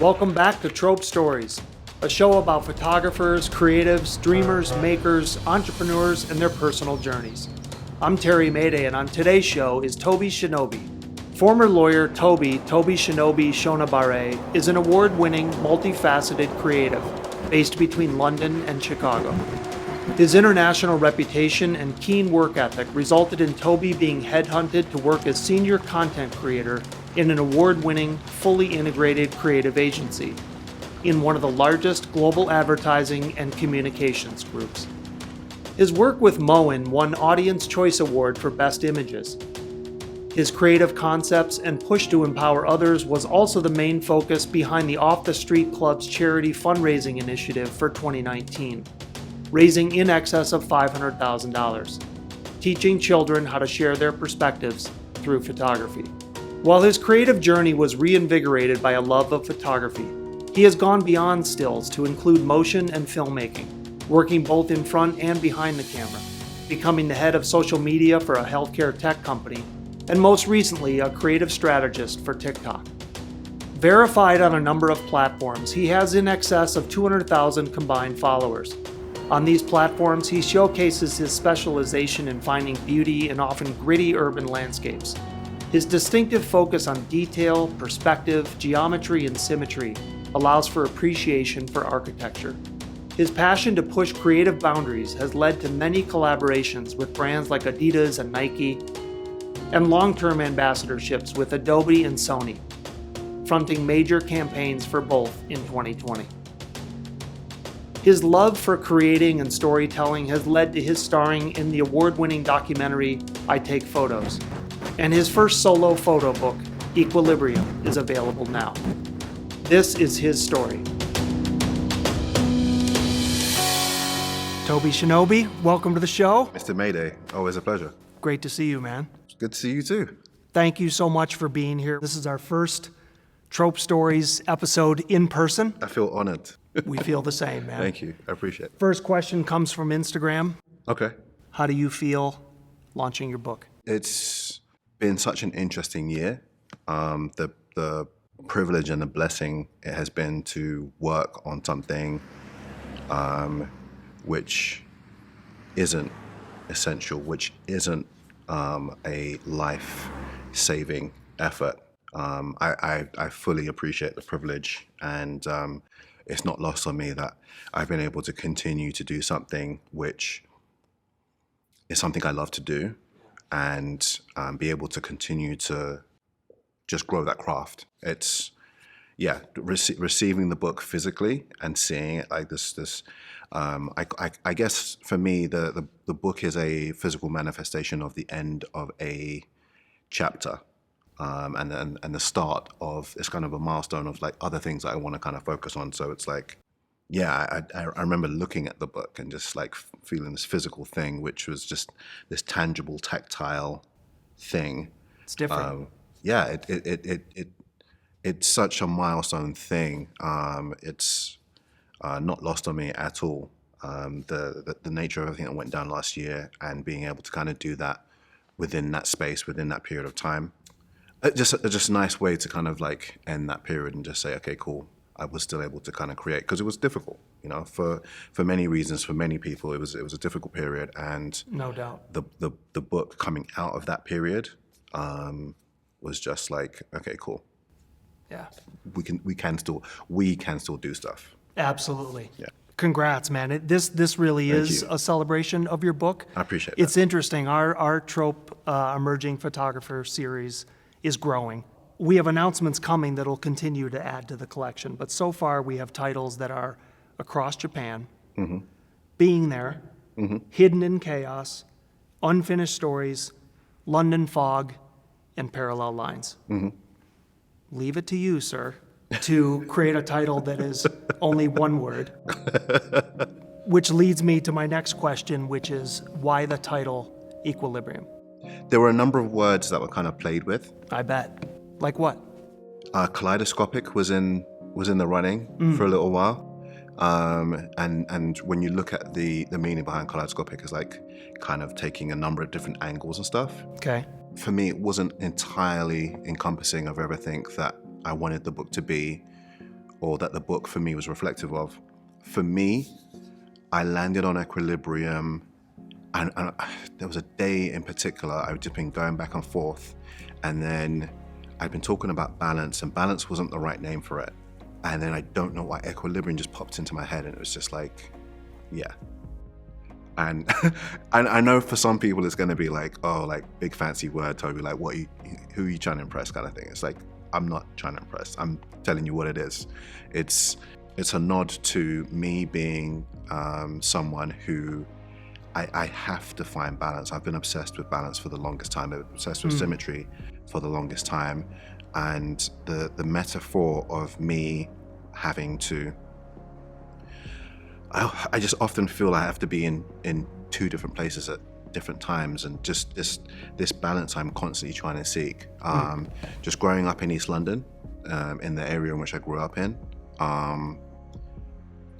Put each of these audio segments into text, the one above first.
Welcome back to Trope Stories, a show about photographers, creatives, dreamers, makers, entrepreneurs, and their personal journeys. I'm Terry Mayday, and on today's show is Tobi Shinobi. Former lawyer Tobi Shinobi Shonabare is an award-winning, multifaceted creative based between London and Chicago. His international reputation and keen work ethic resulted in Tobi being headhunted to work as senior content creator in an award-winning, fully integrated creative agency in one of the largest global advertising and communications groups. His work with Moen won Audience Choice Award for Best Images. His creative concepts and push to empower others was also the main focus behind the Off the Street Club's charity fundraising initiative for 2019, raising in excess of $500,000, teaching children how to share their perspectives through photography. While his creative journey was reinvigorated by a love of photography, he has gone beyond stills to include motion and filmmaking, working both in front and behind the camera, becoming the head of social media for a healthcare tech company, and most recently a creative strategist for TikTok. Verified on a number of platforms, he has in excess of 200,000 combined followers. On these platforms, he showcases his specialization in finding beauty in often gritty urban landscapes. His distinctive focus on detail, perspective, geometry, and symmetry allows for appreciation for architecture. His passion to push creative boundaries has led to many collaborations with brands like Adidas and Nike, and long-term ambassadorships with Adobe and Sony, fronting major campaigns for both in 2020. His love for creating and storytelling has led to his starring in the award-winning documentary I Take Photos, and his first solo photo book, Equilibrium, is available now. This is his story. Tobi Shinobi, welcome to the show. Mr. Mayday, always a pleasure. Great to see you, man. Good to see you too. Thank you so much for being here. This is our first Trope Stories episode in person. I feel honored. We feel the same, man. Thank you. I appreciate it. First question comes from Instagram. Okay. How do you feel launching your book? It's been such an interesting year. The privilege and the blessing it has been to work on something which isn't essential, which isn't a life-saving effort. I fully appreciate the privilege, and it's not lost on me that I've been able to continue to do something which is something I love to do, and be able to continue to just grow that craft. It's, receiving the book physically and seeing it like this. I guess for me, the book is a physical manifestation of the end of a chapter, and the start of, it's kind of a milestone of like other things that I want to kind of focus on. So it's like, I remember looking at the book and just like feeling this physical thing, which was just this tangible, tactile thing. It's different. It's such a milestone thing. It's not lost on me at all. The nature of everything that went down last year, and being able to kind of do that within that space, within that period of time, just a nice way to kind of like end that period and just say, okay, cool. I was still able to kind of create, because it was difficult, for many reasons, for many people, it was a difficult period, and no doubt the book coming out of that period was just like, okay, cool. Yeah, we can still do stuff. Absolutely. Yeah. Congrats, man. This really is a celebration of your book. I appreciate that. It's interesting. Our Trope Emerging Photographer series is growing. We have announcements coming that will continue to add to the collection, but so far we have titles that are Across Japan, Being There, Hidden in Chaos, Unfinished Stories, London Fog, and Parallel Lines. Leave it to you, sir, to create a title that is only one word, which leads me to my next question, which is why the title Equilibrium? There were a number of words that were kind of played with. I bet. Like what? Kaleidoscopic was in the running for a little while. And when you look at the meaning behind kaleidoscopic, is like kind of taking a number of different angles and stuff. Okay. For me, it wasn't entirely encompassing of everything that I wanted the book to be, or that the book for me was reflective of. For me, I landed on equilibrium, and there was a day in particular, I've just been going back and forth, and then I'd been talking about balance, and balance wasn't the right name for it. And then I don't know why equilibrium just popped into my head, and it was just like, yeah. And I know for some people it's going to be like, oh, like big fancy word, Toby, like who are you trying to impress kind of thing. It's like, I'm not trying to impress. I'm telling you what it is. It's a nod to me being someone who I have to find balance. I've been obsessed with balance for the longest time. I've been obsessed with symmetry for the longest time. And the metaphor of me having to, I just often feel I have to be in two different places at different times, and just this balance I'm constantly trying to seek. Just growing up in East London, in the area in which I grew up in,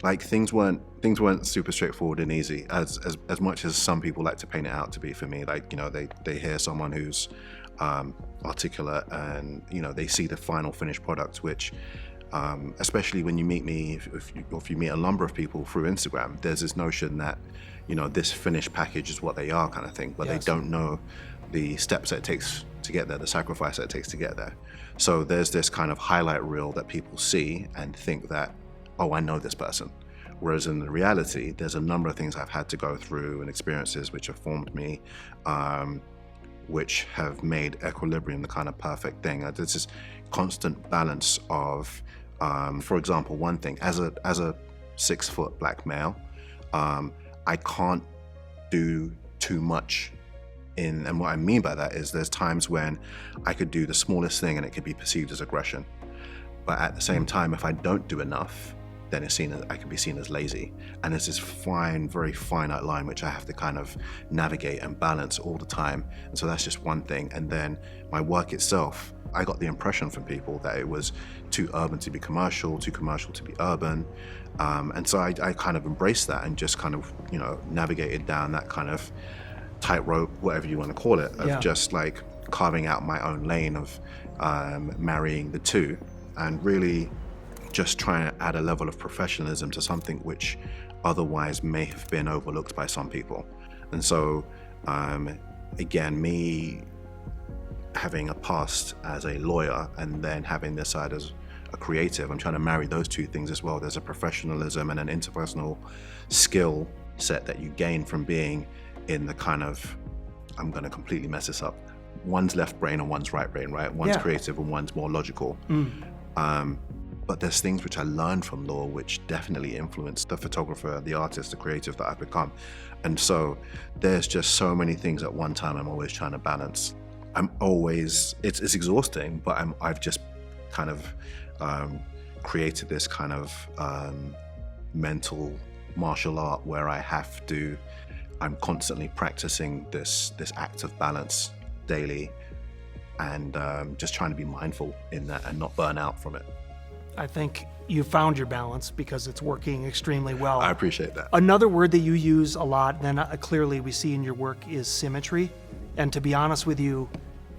like things weren't super straightforward and easy as much as some people like to paint it out to be for me. Like, you know, they hear someone who's articulate, and you know, they see the final finished product, which especially when you meet me, if you meet a number of people through Instagram, there's this notion that, you know, this finished package is what they are kind of thing, but yes, they don't know the steps that it takes to get there, the sacrifice that it takes to get there. So there's this kind of highlight reel that people see and think that, oh, I know this person. Whereas in the reality, there's a number of things I've had to go through and experiences which have formed me, which have made equilibrium the kind of perfect thing. There's this constant balance of, for example, one thing, as a 6-foot black male, I can't do too much and what I mean by that is there's times when I could do the smallest thing and it could be perceived as aggression. But at the same time, if I don't do enough, then I can be seen as lazy. And there's this fine, very finite line which I have to kind of navigate and balance all the time. And so that's just one thing. And then my work itself, I got the impression from people that it was too urban to be commercial, too commercial to be urban. And so I kind of embraced that and just kind of, navigated down that kind of tightrope, whatever you want to call it, of just like carving out my own lane of marrying the two and really just trying to add a level of professionalism to something which otherwise may have been overlooked by some people. And so, again, me having a past as a lawyer and then having this side as a creative, I'm trying to marry those two things as well. There's a professionalism and an interpersonal skill set that you gain from being in the kind of, I'm going to completely mess this up, one's left brain and one's right brain, right? One's creative and one's more logical. But there's things which I learned from law which definitely influenced the photographer, the artist, the creative that I've become. And so there's just so many things at one time I'm always trying to balance. It's exhausting, but I've just kind of created this kind of mental martial art where I'm constantly practicing this act of balance daily and just trying to be mindful in that and not burn out from it. I think you found your balance because it's working extremely well. I appreciate that. Another word that you use a lot, then clearly we see in your work, is symmetry. And to be honest with you,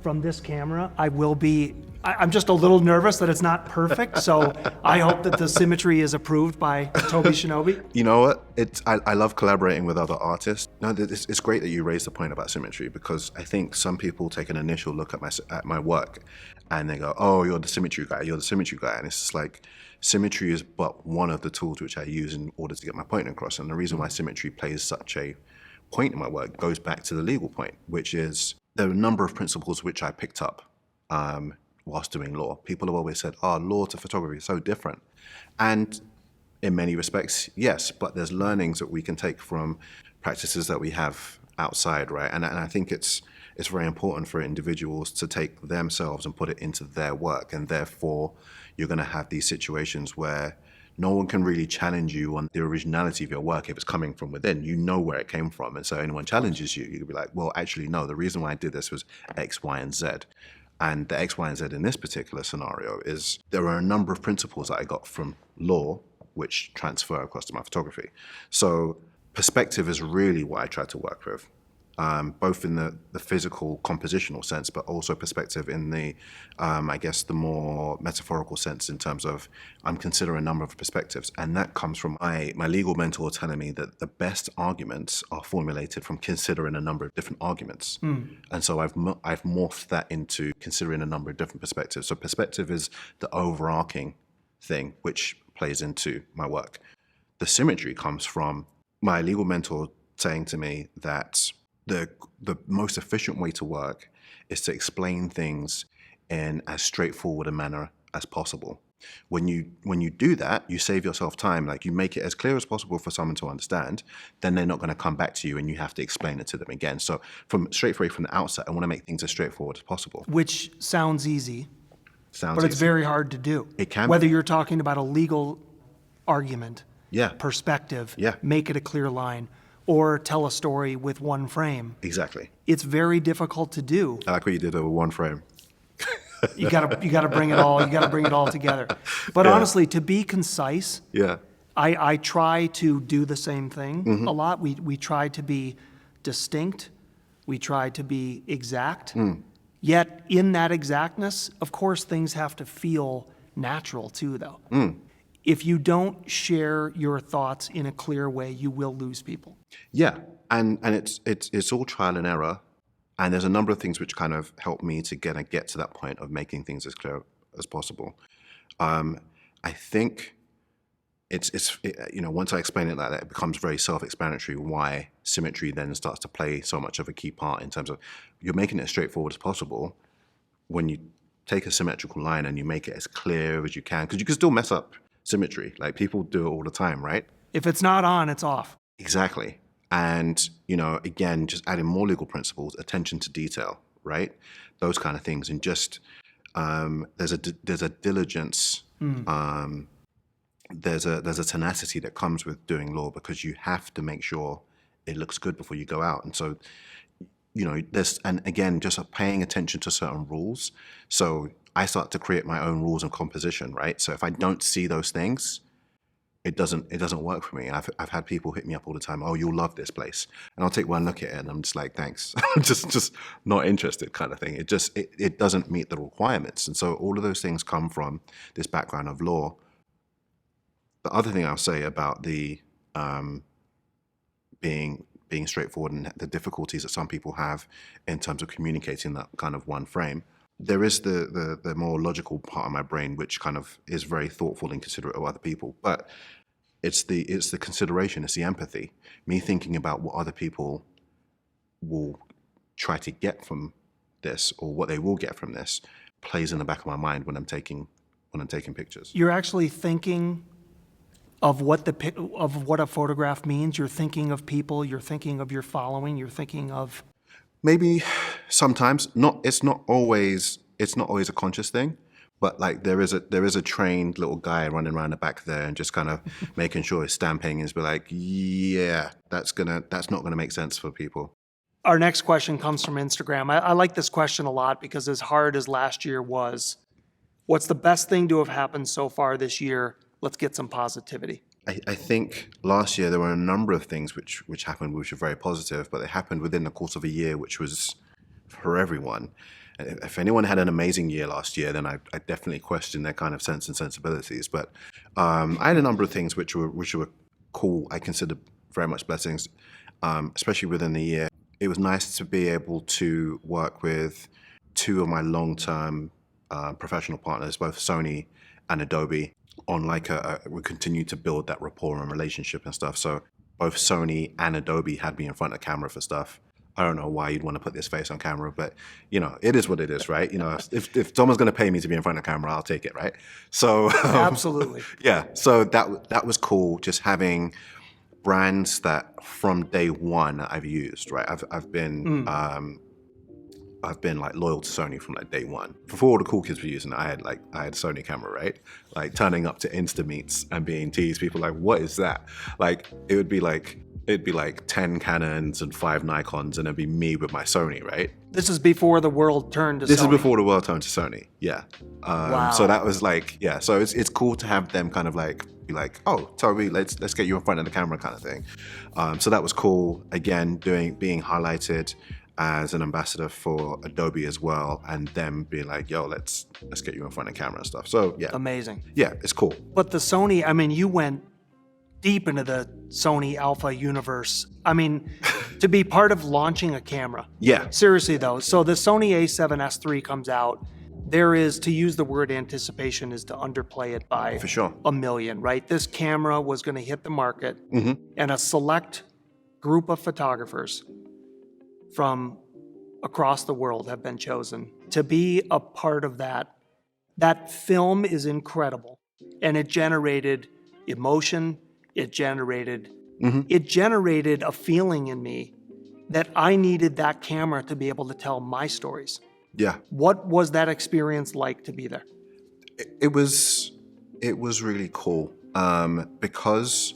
from this camera, I'm just a little nervous that it's not perfect. So I hope that the symmetry is approved by Tobi Shinobi. You know what? I love collaborating with other artists. No, it's great that you raised the point about symmetry, because I think some people take an initial look at my work and they go, oh, you're the symmetry guy. And it's just like, symmetry is but one of the tools which I use in order to get my point across. And the reason why symmetry plays such a point in my work goes back to the legal point, which is there are a number of principles which I picked up whilst doing law. People have always said, law to photography is so different. And in many respects, yes, but there's learnings that we can take from practices that we have outside, right? And I think it's very important for individuals to take themselves and put it into their work. And therefore, you're going to have these situations where no one can really challenge you on the originality of your work if it's coming from within. You know where it came from. And so anyone challenges you, you can be like, well, actually, no, the reason why I did this was X, Y, and Z. And the X, Y, and Z in this particular scenario is there are a number of principles that I got from law which transfer across to my photography. So perspective is really what I try to work with. both in the physical compositional sense, but also perspective in the, I guess, the more metaphorical sense in terms of I'm considering a number of perspectives. And that comes from my legal mentor telling me that the best arguments are formulated from considering a number of different arguments. And so I've morphed that into considering a number of different perspectives. So perspective is the overarching thing, which plays into my work. The symmetry comes from my legal mentor saying to me that the most efficient way to work is to explain things in as straightforward a manner as possible. When you do that, you save yourself time. Like, you make it as clear as possible for someone to understand, then they're not going to come back to you and you have to explain it to them again. So straight away from the outset, I want to make things as straightforward as possible. Which sounds easy, but it's easy. very hard to do. It can Whether be. you're talking about a legal argument, perspective, make it a clear line, or tell a story with one frame. Exactly. It's very difficult to do. I like what you did over one frame. You gotta bring it all together. But honestly, to be concise, I try to do the same thing a lot. We try to be distinct. We try to be exact. Yet in that exactness, of course, things have to feel natural too, though. If you don't share your thoughts in a clear way, you will lose people. Yeah, and it's all trial and error, and there's a number of things which kind of help me to get to that point of making things as clear as possible. I think it's once I explain it like that, it becomes very self-explanatory why symmetry then starts to play so much of a key part in terms of you're making it as straightforward as possible when you take a symmetrical line and you make it as clear as you can, because you can still mess up symmetry. Like, people do it all the time, right? If it's not on, it's off. Exactly. And, again, just adding more legal principles, attention to detail, right? Those kind of things. And just there's a diligence, there's a tenacity that comes with doing law, because you have to make sure it looks good before you go out. And so, and again, just paying attention to certain rules. So I start to create my own rules of composition, right? So if I don't see those things, it doesn't work for me. And I've had people hit me up all the time. Oh, you'll love this place, and I'll take one look at it, and I'm just like, thanks, I'm just not interested, kind of thing. It doesn't meet the requirements, and so all of those things come from this background of law. The other thing I'll say about the being straightforward and the difficulties that some people have in terms of communicating that kind of one frame. There is the more logical part of my brain, which kind of is very thoughtful and considerate of other people. But it's the consideration, it's the empathy. Me thinking about what other people will try to get from this, or what they will get from this, plays in the back of my mind when I'm taking pictures. You're actually thinking of what a photograph means. You're thinking of people. You're thinking of your following. You're thinking of. Maybe sometimes it's not always a conscious thing, but like there is a trained little guy running around the back there and just kind of making sure he's stamping and be like, yeah, that's not gonna make sense for people. Our next question comes from Instagram. I like this question a lot, because as hard as last year was, what's the best thing to have happened so far this year? Let's get some positivity. I think last year there were a number of things which happened which were very positive, but they happened within the course of a year which was for everyone. If anyone had an amazing year last year, then I definitely question their kind of sense and sensibilities. But I had a number of things which were cool. I consider very much blessings, especially within the year. It was nice to be able to work with two of my long-term professional partners, both Sony and Adobe, on we continue to build that rapport and relationship and stuff. So both Sony and Adobe had me in front of camera for stuff. I don't know why you'd want to put this face on camera, but it is what it is, right? If someone's going to pay me to be in front of camera, I'll take it, right? So absolutely, yeah. So that was cool. Just having brands that from day one I've used, right? I've been like loyal to Sony from like day one. Before all the cool kids were using it, I had a Sony camera, right? Like turning up to Insta meets and being teased. People like, what is that? Like it'd be like 10 Canons and 5 Nikons, and it'd be me with my Sony, right? This is before the world turned to Sony. This is before the world turned to Sony, yeah. Wow. So that was like, yeah. So it's cool to have them kind of like be like, oh, Toby, let's get you in front of the camera kind of thing. So that was cool. Again, being highlighted as an ambassador for Adobe as well, and them being like, yo, let's get you in front of camera and stuff. So yeah. Amazing. Yeah, it's cool. But the Sony, I mean, you went deep into the Sony Alpha universe. I mean, to be part of launching a camera. Yeah. Seriously though, so the Sony A7S III comes out. There is, to use the word anticipation is to underplay it by For sure. a million, right? This camera was going to hit the market, and a select group of photographers from across the world have been chosen to be a part of that. That film is incredible, and it generated emotion. It generated a feeling in me that I needed that camera to be able to tell my stories. Yeah. What was that experience like to be there? It was really cool because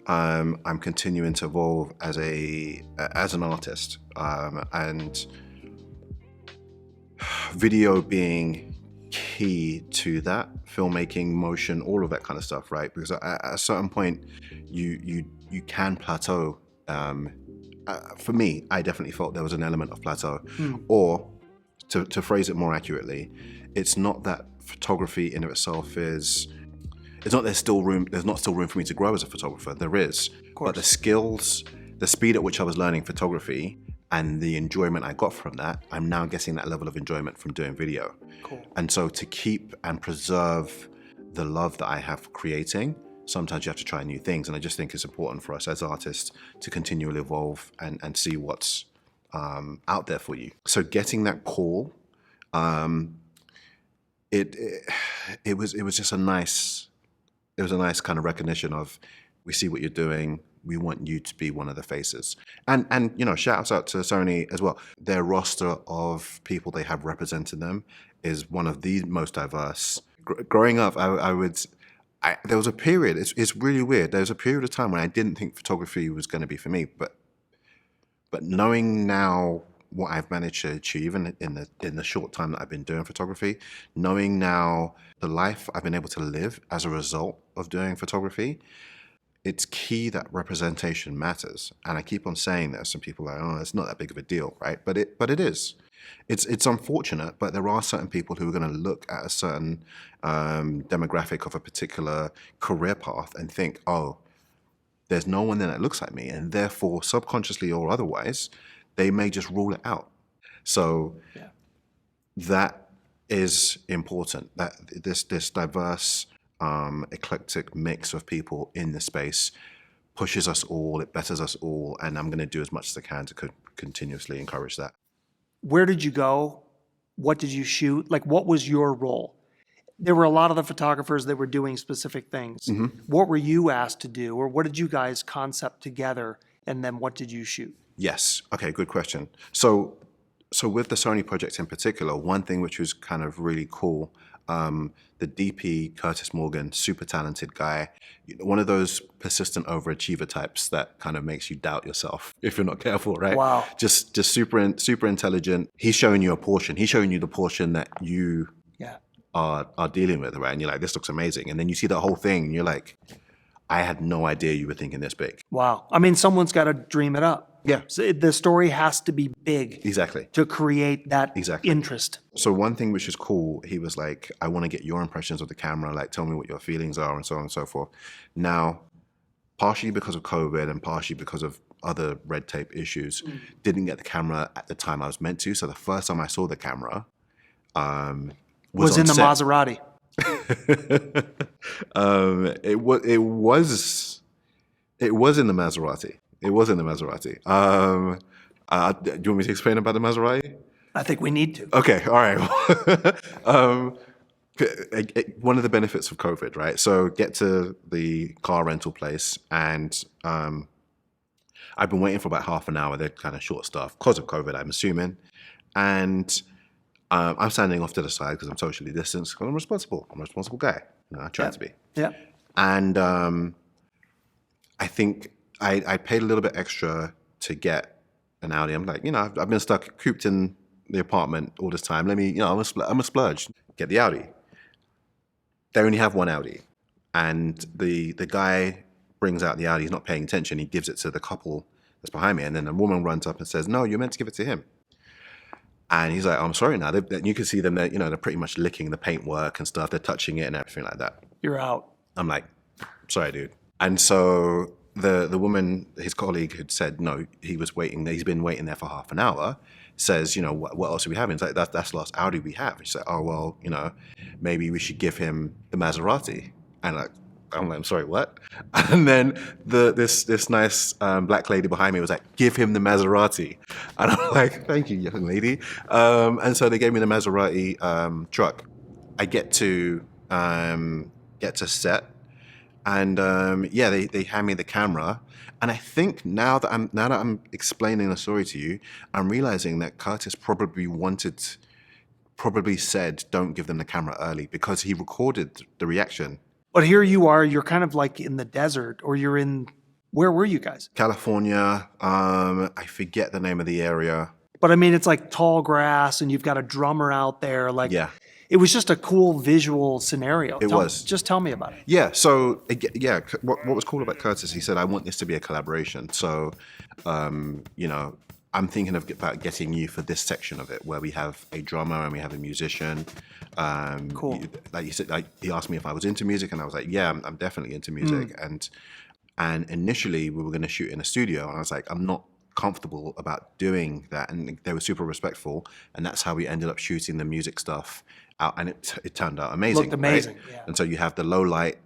I'm continuing to evolve as an artist, and video being key to that, filmmaking, motion, all of that kind of stuff, right? Because at a certain point, you can plateau. For me, I definitely felt there was an element of plateau, or to phrase it more accurately, it's not that photography in of itself is. It's not there's not still room for me to grow as a photographer. There is, but the skills, the speed at which I was learning photography, and the enjoyment I got from that, I'm now getting that level of enjoyment from doing video. Cool. And so to keep and preserve the love that I have for creating, sometimes you have to try new things. And I just think it's important for us as artists to continually evolve and see what's out there for you. So getting that call, it was just a nice kind of recognition of, we see what you're doing. We want you to be one of the faces. And you know, shouts out to Sony as well. Their roster of people they have representing them is one of the most diverse. Growing up, there was a period, it's really weird. There was a period of time when I didn't think photography was going to be for me, but knowing now what I've managed to achieve in the short time that I've been doing photography, knowing now the life I've been able to live as a result of doing photography, it's key that representation matters. And I keep on saying this, and people are like, oh, it's not that big of a deal, right? But it is. It's unfortunate, but there are certain people who are going to look at a certain demographic of a particular career path and think, oh, there's no one there that looks like me, and therefore, subconsciously or otherwise, they may just rule it out. So that is important, that this diverse, eclectic mix of people in the space pushes us all, it betters us all, and I'm going to do as much as I can to continuously encourage that. Where did you go? What did you shoot? Like, what was your role? There were a lot of the photographers that were doing specific things. What were you asked to do, or what did you guys concept together, and then what did you shoot? Yes. Okay, good question. So with the Sony project in particular, one thing which was kind of really cool, the DP, Curtis Morgan, super talented guy, one of those persistent overachiever types that kind of makes you doubt yourself if you're not careful, right? Wow. Just super intelligent. He's showing you a portion. He's showing you the portion that you are dealing with, right? And you're like, this looks amazing. And then you see the whole thing and you're like, I had no idea you were thinking this big. Wow. I mean, someone's got to dream it up. Yeah. So the story has to be big. Exactly. To create that interest. So one thing which is cool, he was like, I want to get your impressions of the camera, like tell me what your feelings are and so on and so forth. Now, partially because of COVID and partially because of other red tape issues, didn't get the camera at the time I was meant to. So the first time I saw the camera was in the set. Maserati. It was in the Maserati. It was in the Maserati. Do you want me to explain about the Maserati? I think we need to. Okay, all right. One of the benefits of COVID, right? So get to the car rental place, and I've been waiting for about half an hour. They're kind of short staffed because of COVID, I'm assuming. And I'm standing off to the side because I'm socially distanced because I'm responsible. I'm a responsible guy. You know, I try to be. Yeah. And I think I paid a little bit extra to get an Audi. I'm like, you know, I've been cooped in the apartment all this time. Let me, you know, I'm a splurge. Get the Audi. They only have one Audi. And the guy brings out the Audi. He's not paying attention. He gives it to the couple that's behind me, and then the woman runs up and says, "No, you're meant to give it to him." And he's like, "I'm sorry." Now you can see them. They're pretty much licking the paintwork and stuff. They're touching it and everything like that. You're out. I'm like, "Sorry, dude." And so the woman, his colleague, who'd said no, he was waiting. He's been waiting there for half an hour. Says, what else are we having? It's like that's the last Audi we have. She's like, "Oh well, maybe we should give him the Maserati." And I'm like, "I'm sorry, what?" And then this nice black lady behind me was like, "Give him the Maserati." And I'm like, "Thank you, young lady." And so they gave me the Maserati truck. I get to set, and they hand me the camera. And I think now that I'm explaining the story to you, I'm realizing that Curtis probably said, "Don't give them the camera early," because he recorded the reaction. But here you are, you're kind of like in the desert, or where were you guys? California. I forget the name of the area. But I mean, it's like tall grass and you've got a drummer out there. Like, yeah. It was just a cool visual scenario. Just tell me about it. Yeah. So, what was cool about Curtis, he said, "I want this to be a collaboration." So, I'm thinking about getting you for this section of it where we have a drummer and we have a musician. Cool. Like you said, he asked me if I was into music, and I was like, "Yeah, I'm definitely into music." And initially we were going to shoot in a studio, and I was like, "I'm not comfortable about doing that," and they were super respectful, and that's how we ended up shooting the music stuff out, and it turned out amazing. Looked amazing, right? Yeah. And so you have the low light,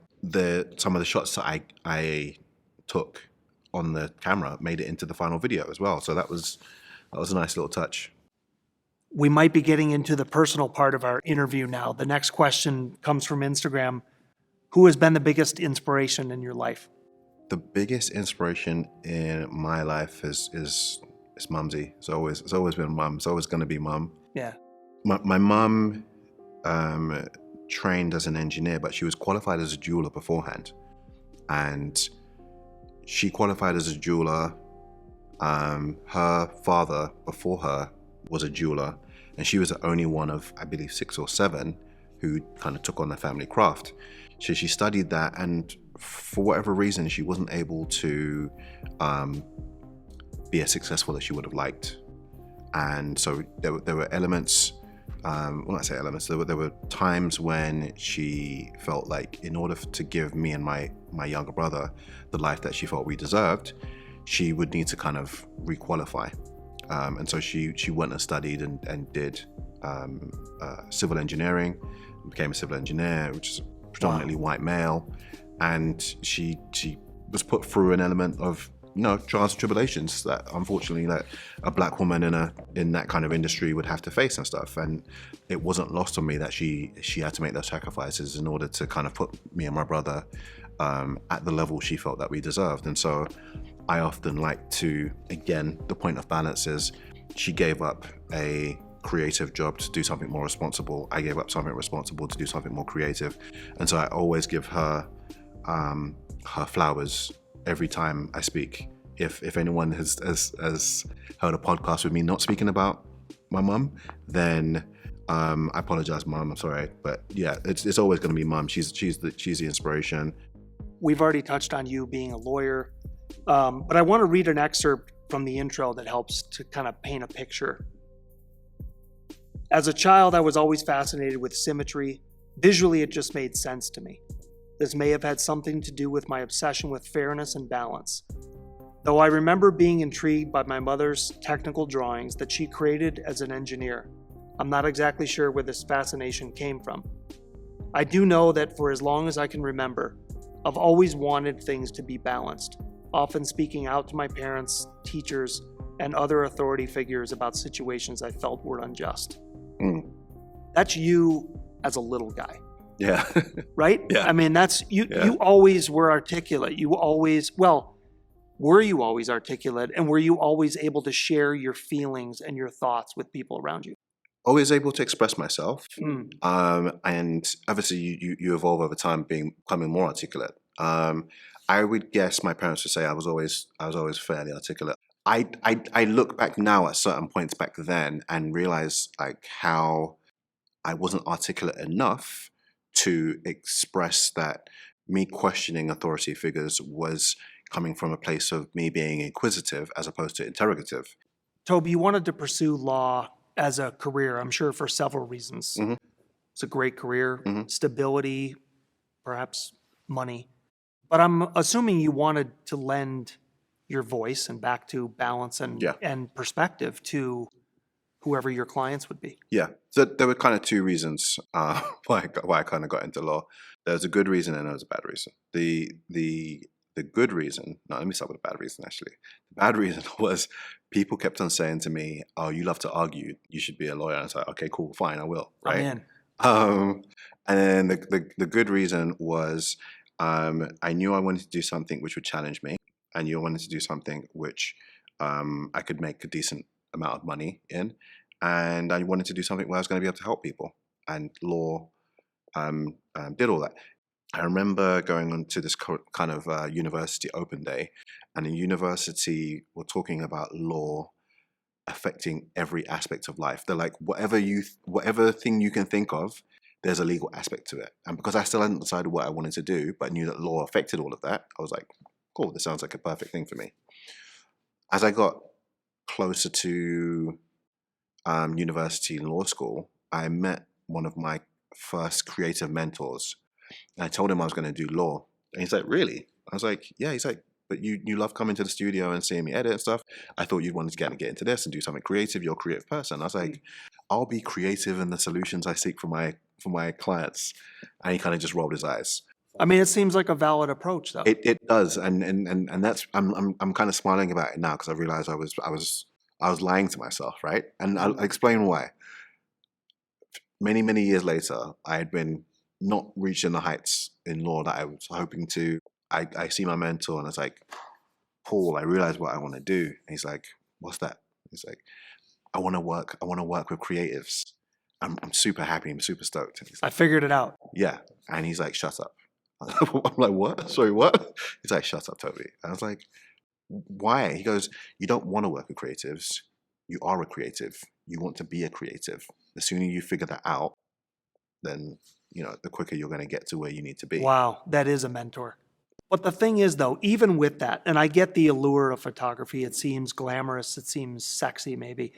some of the shots that I took on the camera made it into the final video as well. So that was a nice little touch. We might be getting into the personal part of our interview now. The next question comes from Instagram. Who has been the biggest inspiration in your life? The biggest inspiration in my life is Mumsy. It's always been Mum. It's always going to be Mum. Yeah. My mum trained as an engineer, but she was qualified as a jeweler beforehand. And she qualified as a jeweler. Her father before her was a jeweler, and she was the only one of, I believe, 6 or 7 who kind of took on the family craft. So she studied that, and for whatever reason, she wasn't able to be as successful as she would have liked. And so there were elements, when I say elements, there were times when she felt like in order to give me and my younger brother the life that she felt we deserved, she would need to kind of requalify. And so she went and studied and did civil engineering, became a civil engineer, which is predominantly white male. And she was put through an element of trials and tribulations that unfortunately that a black woman in that kind of industry would have to face and stuff. And it wasn't lost on me that she had to make those sacrifices in order to kind of put me and my brother at the level she felt that we deserved. And so I often like to, again, the point of balance is she gave up a creative job to do something more responsible. I gave up something responsible to do something more creative. And so I always give her her flowers every time I speak. If anyone has heard a podcast with me not speaking about my mum, then I apologize, Mum. I'm sorry, but yeah, it's always going to be Mum. She's the inspiration. We've already touched on you being a lawyer, but I want to read an excerpt from the intro that helps to kind of paint a picture. As a child, I was always fascinated with symmetry. Visually, it just made sense to me. This may have had something to do with my obsession with fairness and balance. Though I remember being intrigued by my mother's technical drawings that she created as an engineer, I'm not exactly sure where this fascination came from. I do know that for as long as I can remember, I've always wanted things to be balanced, often speaking out to my parents, teachers, and other authority figures about situations I felt were unjust. That's you as a little guy. Yeah. Right? Yeah. I mean, that's you. Yeah. You always were articulate. Were you always articulate, and were you always able to share your feelings and your thoughts with people around you? Always able to express myself. And obviously you evolve over time becoming more articulate. I would guess my parents would say I was always fairly articulate. I look back now at certain points back then and realize like how I wasn't articulate enough to express that me questioning authority figures was coming from a place of me being inquisitive as opposed to interrogative. Toby, you wanted to pursue law as a career, I'm sure, for several reasons. Mhm. It's a great career, Mhm. stability, perhaps money. But I'm assuming you wanted to lend your voice and back to balance Yeah. and perspective to whoever your clients would be. Yeah. So there were kind of two reasons why I kind of got into law. There was a good reason and there was a bad reason. The good reason, no, let me start with the bad reason actually. The bad reason was people kept on saying to me, "Oh, you love to argue. You should be a lawyer." And I was like, "Okay, cool, fine, I will." I'm Right. in. And then the good reason was I knew I wanted to do something which would challenge me. I knew I wanted to do something which I could make a decent amount of money in. And I wanted to do something where I was going to be able to help people. And law did all that. I remember going on to this kind of university open day, and the university were talking about law affecting every aspect of life. They're like, whatever thing you can think of, there's a legal aspect to it. And because I still hadn't decided what I wanted to do, but knew that law affected all of that, I was like, cool, this sounds like a perfect thing for me. As I got closer to university and law school, I met one of my first creative mentors. And I told him I was going to do law. And he's like, really? I was like, yeah. He's like, but you love coming to the studio and seeing me edit and stuff. I thought you'd want to get into this and do something creative. You're a creative person. I was like, I'll be creative in the solutions I seek for my clients. And he kind of just rolled his eyes. I mean, it seems like a valid approach, though. It does, and that's I'm kind of smiling about it now because I realized I was lying to myself, right? And I'll explain why. Many years later, I had been not reaching the heights in law that I was hoping to. I see my mentor and I was like, Paul, I realize what I want to do. And he's like, what's that? He's like, I want to work with creatives. I'm super happy. I'm super stoked. And he's I like, figured it out. yeah. And he's like, shut up. I'm like, what? Sorry, what? He's like, shut up, Toby. And I was like, why? He goes, you don't want to work with creatives. You are a creative. You want to be a creative. The sooner you figure that out, then, the quicker you're going to get to where you need to be. Wow, that is a mentor. But the thing is, though, even with that, and I get the allure of photography, it seems glamorous, it seems sexy maybe,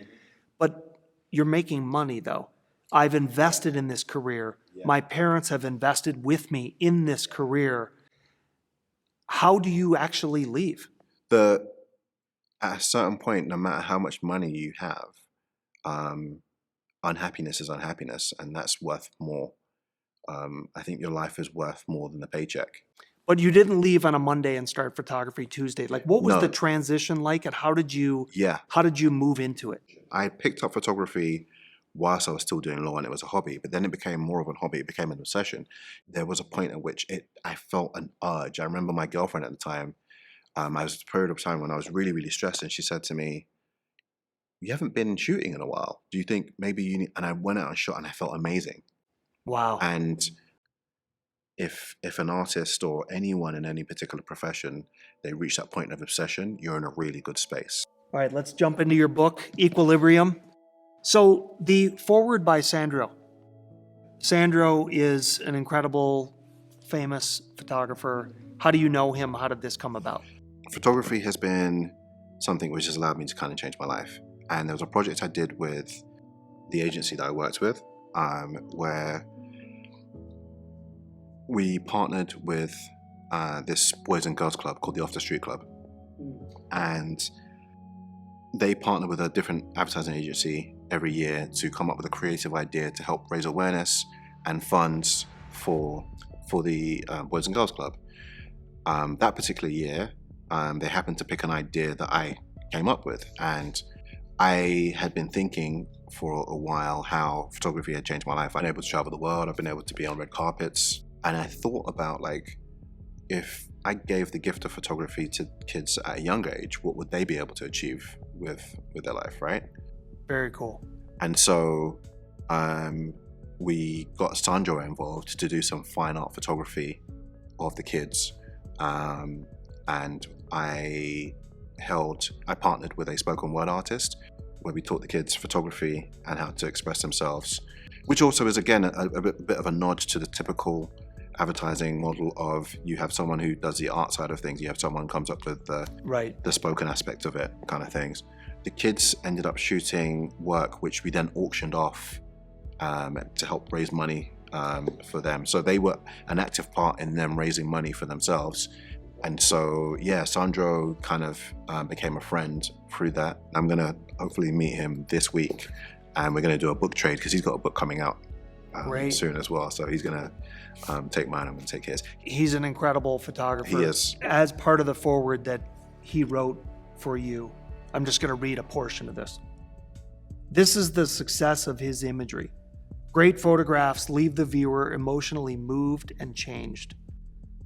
but you're making money, though. I've invested in this career. My parents have invested with me in this career. How do you actually leave? At a certain point, no matter how much money you have, unhappiness is unhappiness, and that's worth more. I think your life is worth more than the paycheck. But you didn't leave on a Monday and start photography Tuesday. Like, what was No. the transition like, and how did you move into it? I picked up photography whilst I was still doing law, and it was a hobby, but then it became more of a hobby. It became an obsession. There was a point at which I felt an urge. I remember my girlfriend at the time, I was at a period of time when I was really, really stressed, and she said to me, you haven't been shooting in a while. Do you think maybe you need, and I went out and shot and I felt amazing. Wow. And if an artist or anyone in any particular profession, they reach that point of obsession, you're in a really good space. All right, let's jump into your book, Equilibrium. So the foreword by Sandro. Sandro is an incredible, famous photographer. How do you know him? How did this come about? Photography has been something which has allowed me to kind of change my life. And there was a project I did with the agency that I worked with, where we partnered with this boys and girls club called the Off the Street Club. And they partner with a different advertising agency every year to come up with a creative idea to help raise awareness and funds for the Boys and Girls Club. That particular year, they happened to pick an idea that I came up with, and I had been thinking for a while how photography had changed my life. I've been able to travel the world, I've been able to be on red carpets, and I thought about, like, if I gave the gift of photography to kids at a younger age, what would they be able to achieve with their life, right? Very cool. And so we got Sandro involved to do some fine art photography of the kids. And I partnered with a spoken word artist where we taught the kids photography and how to express themselves, which also is, again, a bit of a nod to the typical advertising model of you have someone who does the art side of things, you have someone comes up with the spoken aspect of it kind of things. The kids ended up shooting work which we then auctioned off to help raise money for them. So they were an active part in them raising money for themselves. And so, yeah, Sandro kind of became a friend through that. I'm going to hopefully meet him this week, and we're going to do a book trade because he's got a book coming out soon as well. So he's going to take mine, I'm going to take his. He's an incredible photographer. He is. As part of the foreword that he wrote for you, I'm just going to read a portion of this. This is the success of his imagery. Great photographs leave the viewer emotionally moved and changed.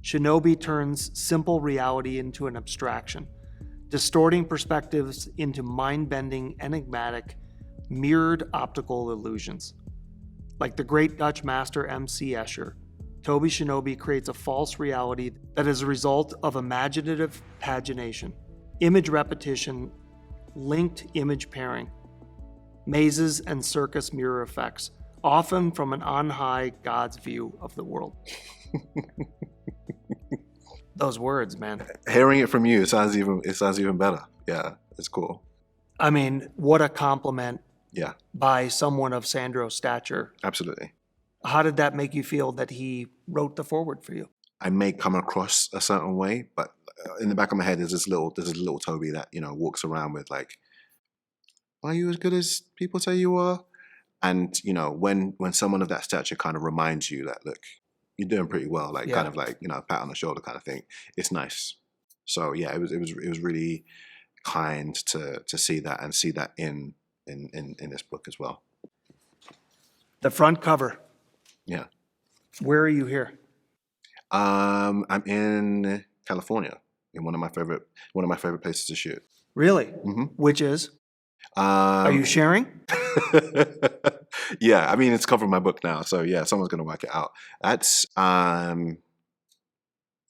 Shinobi turns simple reality into an abstraction, distorting perspectives into mind-bending, enigmatic, mirrored optical illusions. Like the great Dutch master M.C. Escher, Tobi Shinobi creates a false reality that is a result of imaginative pagination, image repetition, linked image pairing, mazes and circus mirror effects, often from an on-high God's view of the world. Those words, man. Hearing it from you, it sounds even better. Yeah, it's cool. I mean, what a compliment. Yeah. By someone of Sandro's stature. Absolutely. How did that make you feel that he wrote the foreword for you? I may come across a certain way, but in the back of my head there's this little Toby that, walks around with like, are you as good as people say you are? And, when someone of that stature kind of reminds you that, look, you're doing pretty well, like kind of like, a pat on the shoulder kind of thing, it's nice. So yeah, it was really kind to see that and see that in this book as well. The front cover. Yeah. Where are you here? I'm in California, in one of my favorite places to shoot. Really? Mm-hmm. Which is? Are you sharing? Yeah, I mean, it's covering my book now, so yeah, someone's gonna work it out. That's is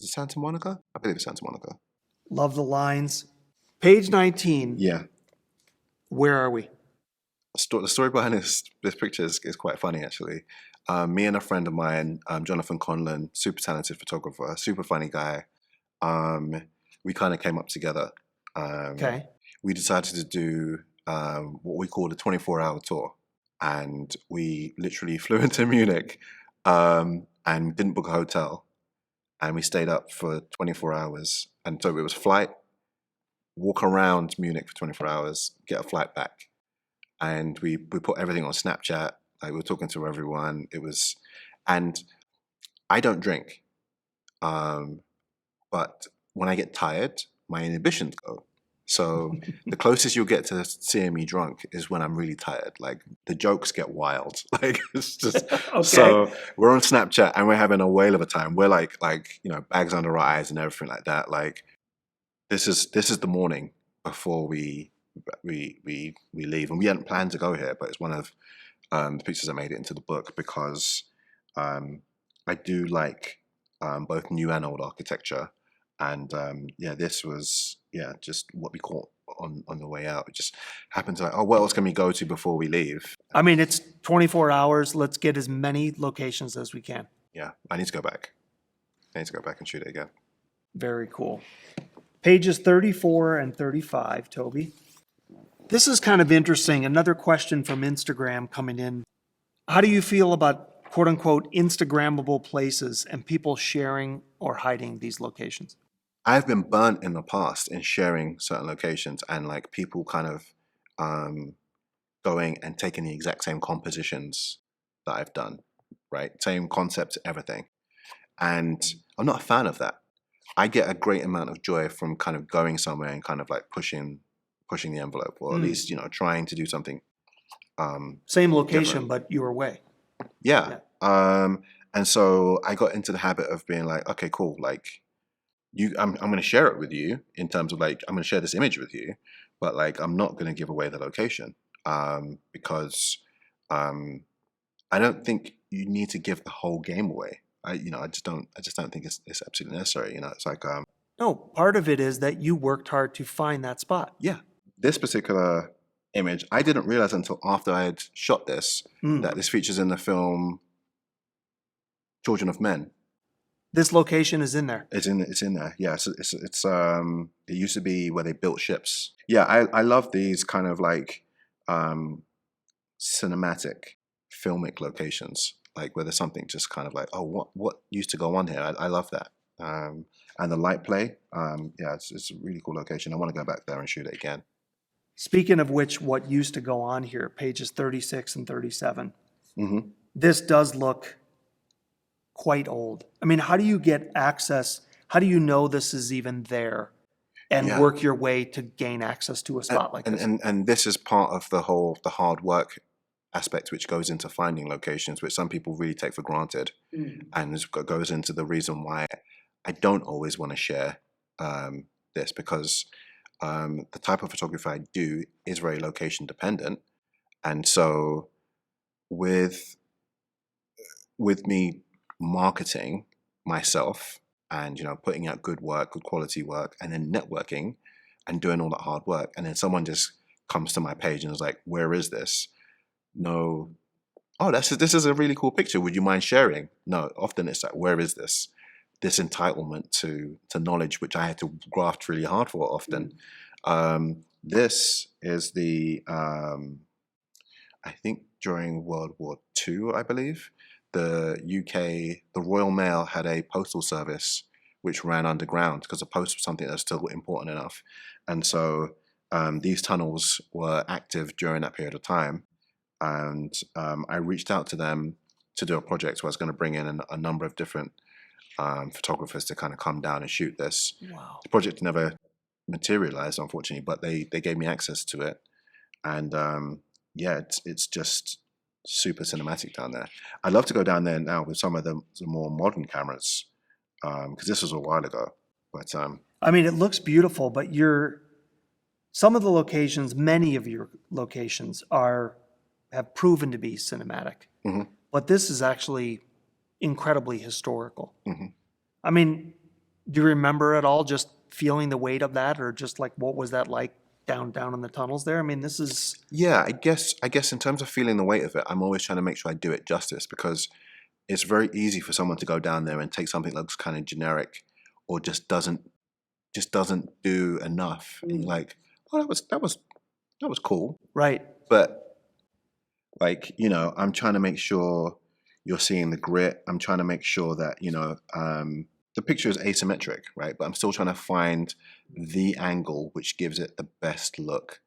it Santa Monica? I believe it's Santa Monica. Love the lines. Page 19. Yeah. Where are we? The story behind this picture is quite funny, actually. Me and a friend of mine, Jonathan Conlon, super talented photographer, super funny guy. We kind of came up together. Okay. We decided to do what we call a 24-hour tour. And we literally flew into Munich and didn't book a hotel. And we stayed up for 24 hours. And so it was flight, walk around Munich for 24 hours, get a flight back. And we put everything on Snapchat. Like, we were talking to everyone. And I don't drink. But when I get tired, my inhibitions go. So the closest you'll get to seeing me drunk is when I'm really tired. Like, the jokes get wild. Like, it's just Okay. So we're on Snapchat and we're having a whale of a time. We're like bags under our eyes and everything like that. Like, this is the morning before we leave, and we hadn't planned to go here, but it's one of the pictures that made it into the book because I do like both new and old architecture. And this was just what we caught on the way out. It just happened to what else can we go to before we leave? I mean, it's 24 hours. Let's get as many locations as we can. Yeah, I need to go back. I need to go back and shoot it again. Very cool. Pages 34 and 35, Toby. This is kind of interesting. Another question from Instagram coming in. How do you feel about quote unquote Instagrammable places and people sharing or hiding these locations? I've been burnt in the past in sharing certain locations and like people kind of going and taking the exact same compositions that I've done, right? Same concept, everything. And I'm not a fan of that. I get a great amount of joy from kind of going somewhere and kind of like pushing the envelope, or at least, trying to do something. Same location, different. but your way. Yeah. And so I got into the habit of being like, okay, cool. Like, I'm going to share it with you in terms of like, I'm going to share this image with you, but like, I'm not going to give away the location because I don't think you need to give the whole game away. I just don't think it's absolutely necessary. It's like, No, part of it is that you worked hard to find that spot. yeah, this particular image, I didn't realize until after I had shot this that this features in the film Children of Men. This location is in there. It's in there. Yeah, it used to be where they built ships. Yeah, I love these kind of like cinematic filmic locations, like where there's something just kind of like, oh, what used to go on here? I love that. And the light play, yeah, it's a really cool location. I want to go back there and shoot it again. Speaking of which, what used to go on here, pages 36 and 37. Hmm. This does look quite old. I mean, how do you get access? How do you know this is even there and Yeah. work your way to gain access to a spot like this? And this is part of the hard work aspect which goes into finding locations, which some people really take for granted, and goes into the reason why I don't always want to share this, because the type of photography I do is very location dependent, and so with me marketing myself and putting out good work, good quality work, and then networking and doing all that hard work, and then someone just comes to my page and is like, "Where is this?" No, oh, this is a really cool picture. Would you mind sharing? No, often it's like, "Where is this?" This entitlement to knowledge, which I had to graft really hard for often. This is the I think during World War II, I believe, the UK, the Royal Mail had a postal service which ran underground because the post was something that's still important enough. And so these tunnels were active during that period of time. And I reached out to them to do a project where I was going to bring in a number of different photographers to kind of come down and shoot this. Wow. The project never materialized, unfortunately, but they gave me access to it. And yeah, it's just super cinematic down there. I'd love to go down there now with some of the more modern cameras, because this was a while ago. But I mean, it looks beautiful, but some of the locations, many of your locations have proven to be cinematic. Mhm. But this is actually incredibly historical. Mhm. I mean, do you remember at all just feeling the weight of that, or just like what was that like down in the tunnels there? I mean, this is yeah, I guess in terms of feeling the weight of it, I'm always trying to make sure I do it justice, because it's very easy for someone to go down there and take something that looks kind of generic or just doesn't do enough. And you're like, oh, that was cool. right. But like, I'm trying to make sure you're seeing the grit. I'm trying to make sure that, the picture is asymmetric, right? But I'm still trying to find the angle which gives it the best look,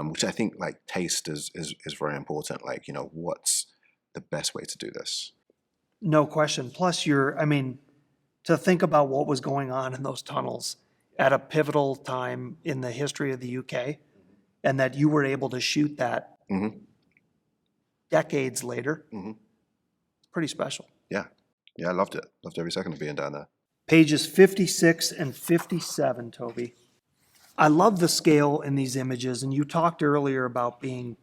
which I think like taste is very important. Like, what's the best way to do this? No question. Plus, I mean, to think about what was going on in those tunnels at a pivotal time in the history of the UK, and that you were able to shoot that Mm-hmm. decades later, Mm-hmm. it's pretty special. Yeah. Yeah, I loved it. Loved every second of being down there. Pages 56 and 57, Toby. I love the scale in these images, and you talked earlier about being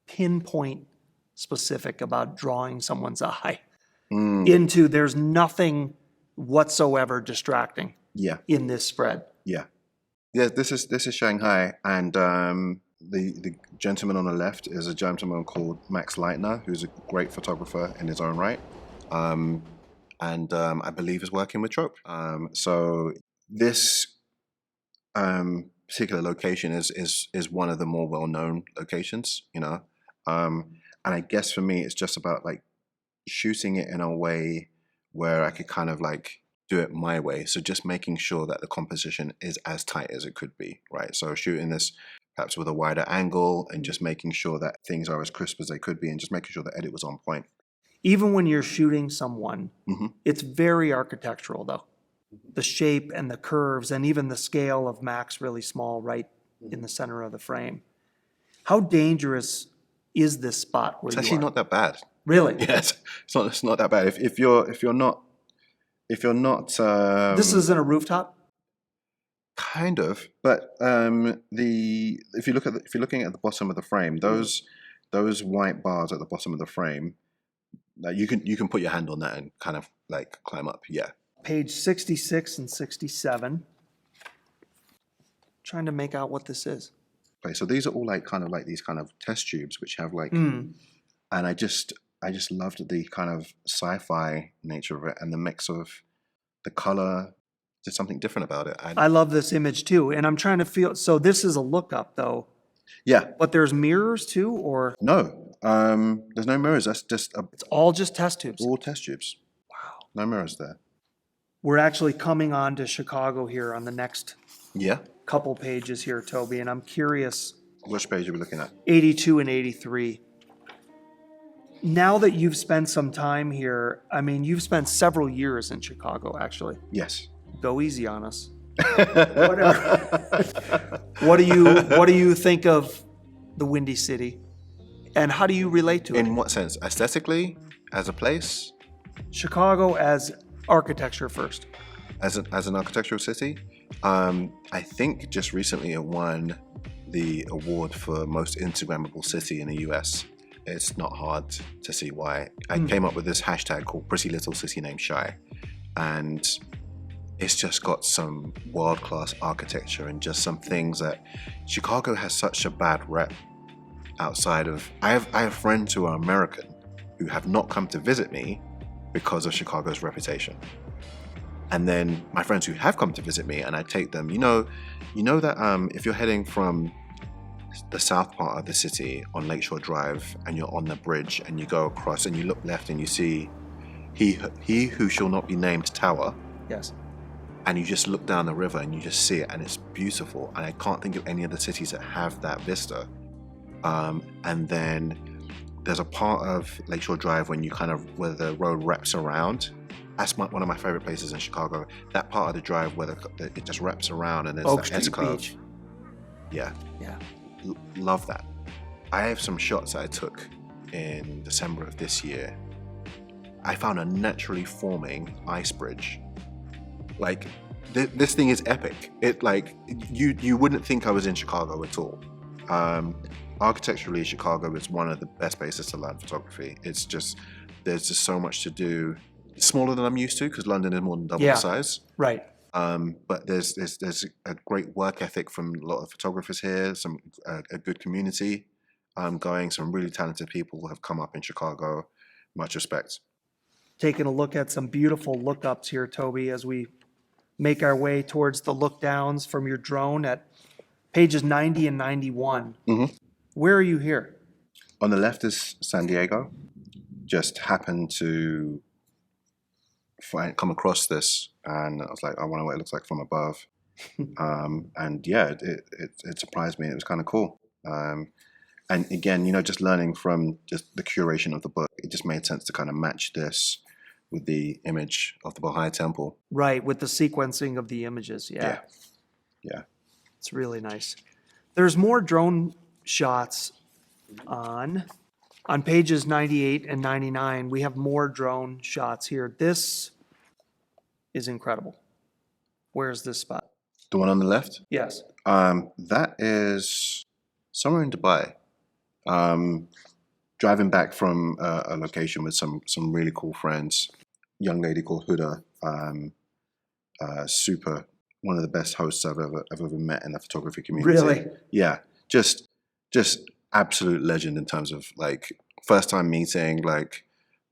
pinpoint specific about drawing someone's eye into there's nothing whatsoever distracting Yeah. in this spread. Yeah. Yeah, this is Shanghai, and the gentleman on the left is a gentleman called Max Leitner, who's a great photographer in his own right, and I believe is working with Trope. So this particular location is one of the more well-known locations, and I guess for me it's just about like shooting it in a way where I could kind of like do it my way. So just making sure that the composition is as tight as it could be, right? So shooting this perhaps with a wider angle and just making sure that things are as crisp as they could be, and just making sure the edit was on point. Even when you're shooting someone, Mm-hmm. it's very architectural though. The shape and the curves and even the scale of Max really small right in the center of the frame. How dangerous is this spot where It's you actually are? not that bad. Really? Yes, it's not that bad. If you're not This isn't a rooftop? kind of, but if you're looking at the bottom of the frame, those white bars at the bottom of the frame, you can put your hand on that and kind of like climb up. Yeah. Page 66 and 67. Trying to make out what this is. Okay, so these are all like kind of like these kind of test tubes which have like, Mm. and I just loved the kind of sci-fi nature of it and the mix of the color, there's something different about it. I love this image too, and I'm trying to feel. So this is a lookup though, Yeah, but there's mirrors too, or no, there's no mirrors. That's just it's all just test tubes. all test tubes. Wow. No mirrors there. We're actually coming on to Chicago here on the next Yeah. couple pages here, Toby, and I'm curious. Which page are we looking at? 82 and 83. Now that you've spent some time here, I mean, you've spent several years in Chicago, actually. Yes. Go easy on us. Whatever. What do you think of the Windy City, and how do you relate to it? In what sense? Aesthetically, as a place, Chicago as architecture first. as an architectural city. I think just recently it won the award for most Instagrammable city in the US. It's not hard to see why. I came up with this hashtag called Pretty Little City Named Shy, and it's just got some world-class architecture and just some things that Chicago has such a bad rep outside of. I have friends who are American who have not come to visit me because of Chicago's reputation. And then my friends who have come to visit me, and I take them, you know that if you're heading from the south part of the city on Lakeshore Drive and you're on the bridge and you go across and you look left and you see he who shall not be named tower. Yes. And you just look down the river and you just see it, and it's beautiful. And I can't think of any other cities that have that vista. And then there's a part of Lakeshore Drive when you where the road wraps around. That's one of my favorite places in Chicago. That part of the drive where it just wraps around and there's Oak that S Street curve. Beach. Yeah. Yeah. Love that. I have some shots that I took in December of this year. I found a naturally forming ice bridge. Like, this thing is epic. It you wouldn't think I was in Chicago at all. Architecturally, Chicago is one of the best places to learn photography. It's just, there's just so much to do. It's smaller than I'm used to because London is more than double the size. Right. But there's a great work ethic from a lot of photographers here. A good community going. Some really talented people have come up in Chicago. Much respect. Taking a look at some beautiful lookups here, Toby, as we make our way towards the look downs from your drone at pages 90 and 91. Mm-hmm. Where are you here? On the left is San Diego. Just happened to come across this, and I was like, I wonder what it looks like from above. And yeah, it surprised me. It was kind of cool. And again, just learning from just the curation of the book, it just made sense to kind of match this with the image of the Baha'i temple. Right, with the sequencing of the images. Yeah. It's really nice. There's more drone shots on pages 98 and 99. We have more drone shots here. This is incredible. Where's this spot? The one on the left? Yes. That is somewhere in Dubai. Driving back from a location with some really cool friends. Young lady called Huda, super, one of the best hosts I've ever met in the photography community. Really? Yeah, just absolute legend in terms of like first time meeting, like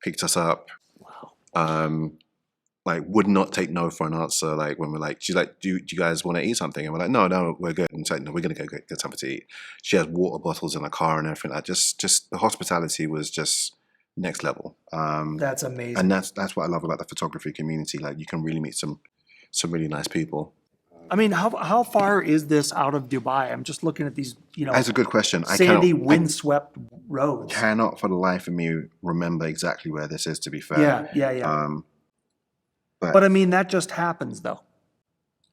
picked us up. Wow. Like would not take no for an answer. Like when we're like, she's like, do you guys want to eat something? And we're like, no, we're good. And she's like, no, we're gonna go get something to eat. She has water bottles in her car and everything. Like just the hospitality was just next level. That's amazing. And that's what I love about the photography community. Like you can really meet some really nice people. I mean, how far is this out of Dubai? I'm just looking at these, That's a good question. Sandy, windswept roads. Cannot for the life of me remember exactly where this is, to be fair. Yeah. But I mean, that just happens though,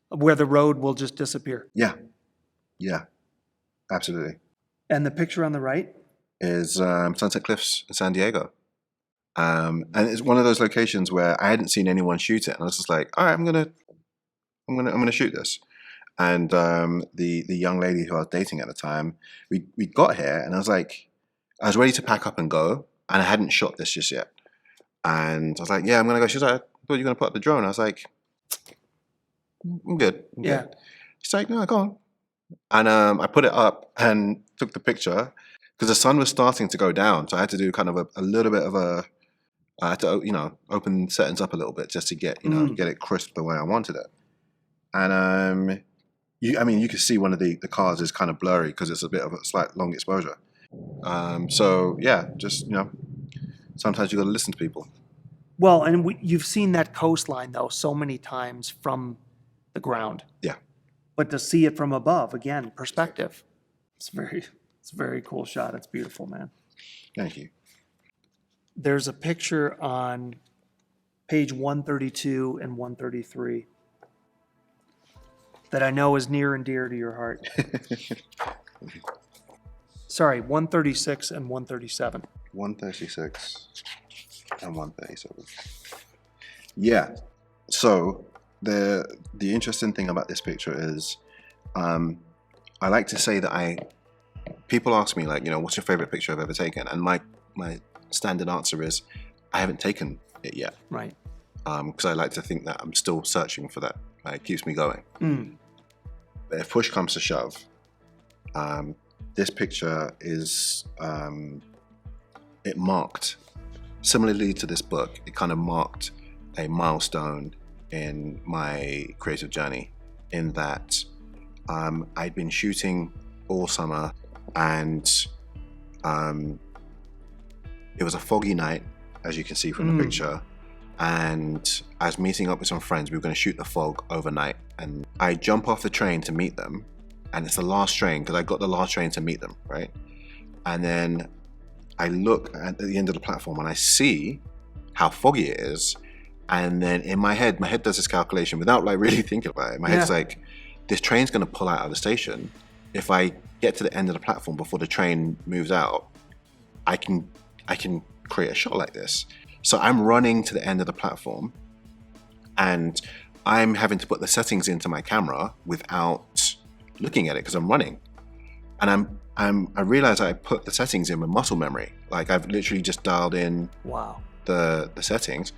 where the road will just disappear. Yeah, absolutely. And the picture on the right? Is Sunset Cliffs in San Diego. And it's one of those locations where I hadn't seen anyone shoot it. And I was just like, all right, I'm gonna shoot this. And the young lady who I was dating at the time, we got here and I was ready to pack up and go, and I hadn't shot this just yet. And I was like, yeah, I'm gonna go. She's like, I thought you were gonna put up the drone. I was like, I'm good. Yeah. She's like, no, go on. And I put it up and took the picture because the sun was starting to go down. So I had to do kind of a little bit of I had to, open settings up a little bit just to get, get it crisp the way I wanted it. And you can see one of the cars is kind of blurry because it's a bit of a slight long exposure. So yeah, just sometimes you got to listen to people. Well, and you've seen that coastline though so many times from the ground. Yeah. But to see it from above, again, perspective. It's a very cool shot. It's beautiful, man. Thank you. There's a picture on page 132 and 133 that I know is near and dear to your heart. Sorry, 136 and 137. 136 and 137. Yeah. So the interesting thing about this picture is, I like to say that people ask me like, what's your favorite picture I've ever taken? And my standard answer is, I haven't taken it yet. Right. Because I like to think that I'm still searching for that. It keeps me going. But if push comes to shove, this picture is, it marked, similarly to this book, it kind of marked a milestone in my creative journey, in that I'd been shooting all summer, and it was a foggy night, as you can see from the picture, and I was meeting up with some friends. We were going to shoot the fog overnight, and I jump off the train to meet them, and it's the last train because I got the last train to meet them, right? And then I look at the end of the platform and I see how foggy it is, and then in my head does this calculation without like really thinking about it. My head's like, this train's going to pull out of the station. If I get to the end of the platform before the train moves out, I can create a shot like this. So I'm running to the end of the platform, and I'm having to put the settings into my camera without looking at it because I'm running. And I realize I put the settings in with muscle memory. Like I've literally just dialed in the settings,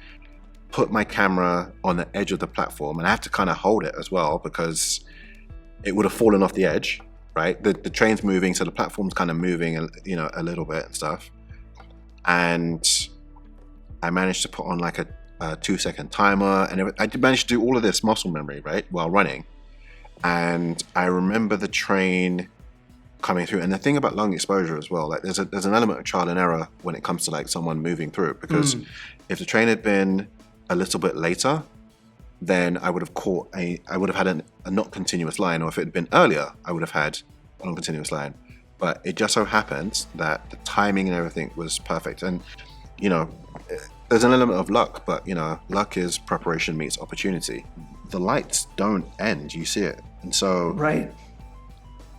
put my camera on the edge of the platform, and I have to kind of hold it as well because it would have fallen off the edge, right? The train's moving, so the platform's kind of moving, a little bit and stuff. And I managed to put on like a 2-second timer, and I did manage to do all of this muscle memory, right, while running. And I remember the train coming through. And the thing about long exposure as well, like there's an element of trial and error when it comes to like someone moving through, because if the train had been a little bit later, then I would have had a not continuous line, or if it had been earlier, I would have had a non-continuous line. But it just so happened that the timing and everything was perfect. And, there's an element of luck, but, luck is preparation meets opportunity. The lights don't end, you see it. And so right.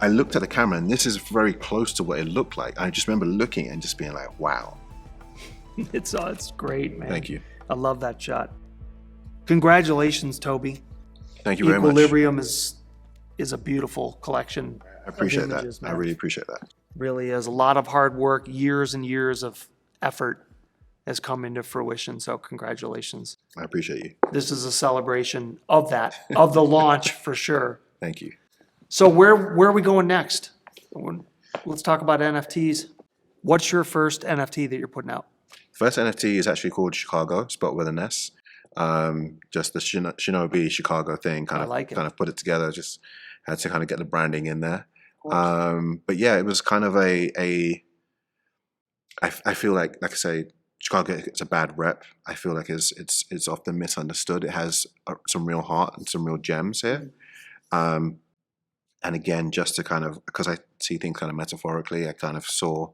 I looked at the camera, and this is very close to what it looked like. I just remember looking and just being like, wow. It's great, man. Thank you. I love that shot. Congratulations, Toby. Thank you very much. Equilibrium is a beautiful collection. I appreciate that. Images, I really appreciate that. Really is. A lot of hard work, years and years of effort has come into fruition. So congratulations. I appreciate you. This is a celebration of that, of the launch for sure. Thank you. So where are we going next? Let's talk about NFTs. What's your first NFT that you're putting out? First NFT is actually called Chicago, spelled with an S. Just the Shinobi Chicago thing, kind of put it together. Just had to kind of get the branding in there. But yeah, it was kind of I feel like I say, Chicago gets a bad rep. I feel like it's often misunderstood. It has some real heart and some real gems here. And again, just to kind of, because I see things kind of metaphorically, I kind of saw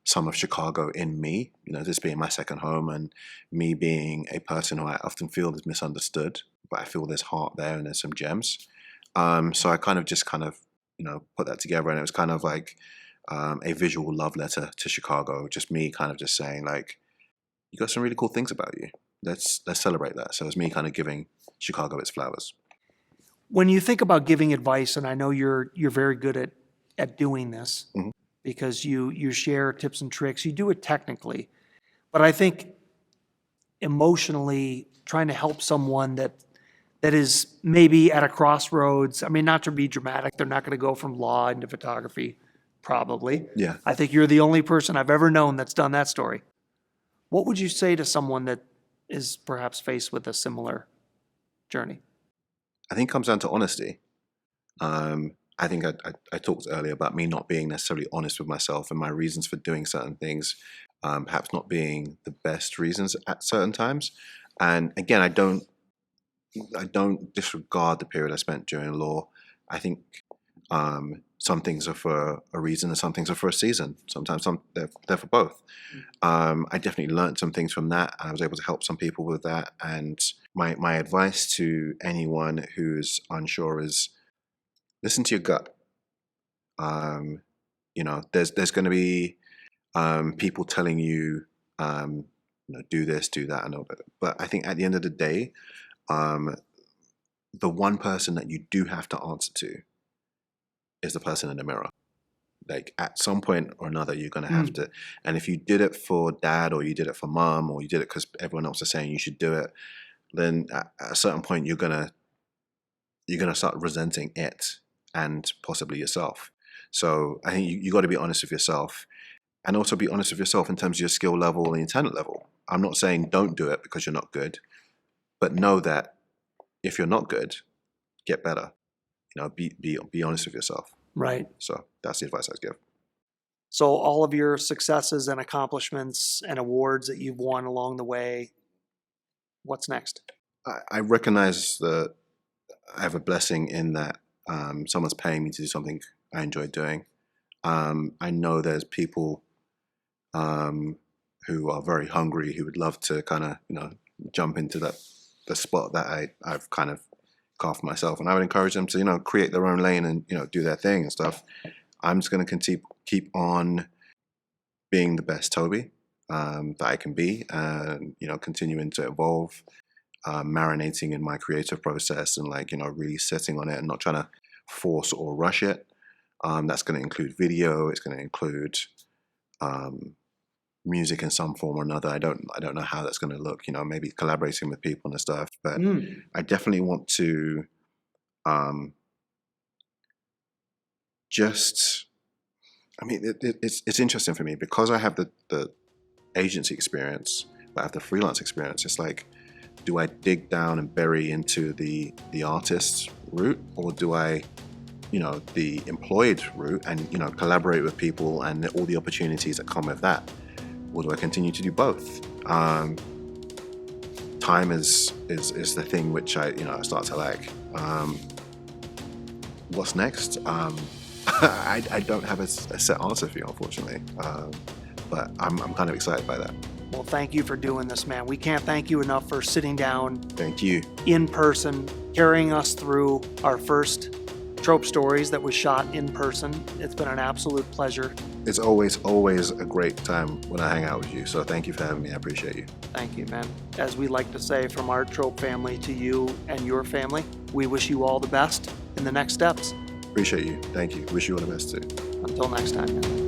some of Chicago in me, this being my second home, and me being a person who I often feel is misunderstood, but I feel there's heart there and there's some gems. So I kind of put that together, and it was kind of like a visual love letter to Chicago, just me kind of just saying like, you got some really cool things about you. Let's celebrate that. So it's me kind of giving Chicago its flowers. When you think about giving advice, and I know you're very good at doing this, because you share tips and tricks, you do it technically, but I think emotionally trying to help someone that is maybe at a crossroads. I mean, not to be dramatic, they're not going to go from law into photography, probably. Yeah. I think you're the only person I've ever known that's done that story. What would you say to someone that is perhaps faced with a similar journey? I think it comes down to honesty. I think I talked earlier about me not being necessarily honest with myself and my reasons for doing certain things, perhaps not being the best reasons at certain times. And again, I don't disregard the period I spent during law. I think some things are for a reason and some things are for a season. Sometimes they're for both. I definitely learned some things from that. I was able to help some people with that. And my advice to anyone who's unsure is listen to your gut. There's going to be people telling you, do this, do that, and all that. But I think at the end of the day, the one person that you do have to answer to is the person in the mirror. Like at some point or another, you're going to have to. And if you did it for dad, or you did it for mom, or you did it because everyone else is saying you should do it, then at a certain point you're gonna start resenting it and possibly yourself. So I think you got to be honest with yourself, and also be honest with yourself in terms of your skill level and your talent level. I'm not saying don't do it because you're not good, but know that if you're not good, get better. Be honest with yourself. Right. So that's the advice I'd give. So all of your successes and accomplishments and awards that you've won along the way, what's next? I recognize that I have a blessing in that someone's paying me to do something I enjoy doing. I know there's people who are very hungry, who would love to kind of, jump into the spot that I've kind of carved myself. And I would encourage them to, create their own lane and, do their thing and stuff. I'm just going to keep on being the best Toby that I can be, and, continuing to evolve, marinating in my creative process and really sitting on it and not trying to force or rush it. That's going to include video. It's going to include music in some form or another. I don't know how that's going to look. Maybe collaborating with people and stuff. But I definitely want to it's interesting for me because I have the agency experience, but I have the freelance experience. It's like, do I dig down and bury into the artist route, or do I, the employed route and, collaborate with people and all the opportunities that come with that? Or do I continue to do both? Time is the thing which I start to like. What's next? I don't have a set answer for you, unfortunately. But I'm kind of excited by that. Well, thank you for doing this, man. We can't thank you enough for sitting down. Thank you. In person, carrying us through our first Trope Stories that was shot in person. It's been an absolute pleasure. It's always a great time when I hang out with you. So thank you for having me. I appreciate you. Thank you, man. As we like to say from our Trope family to you and your family, we wish you all the best in the next steps. Appreciate you. Thank you. Wish you all the best too. Until next time, man.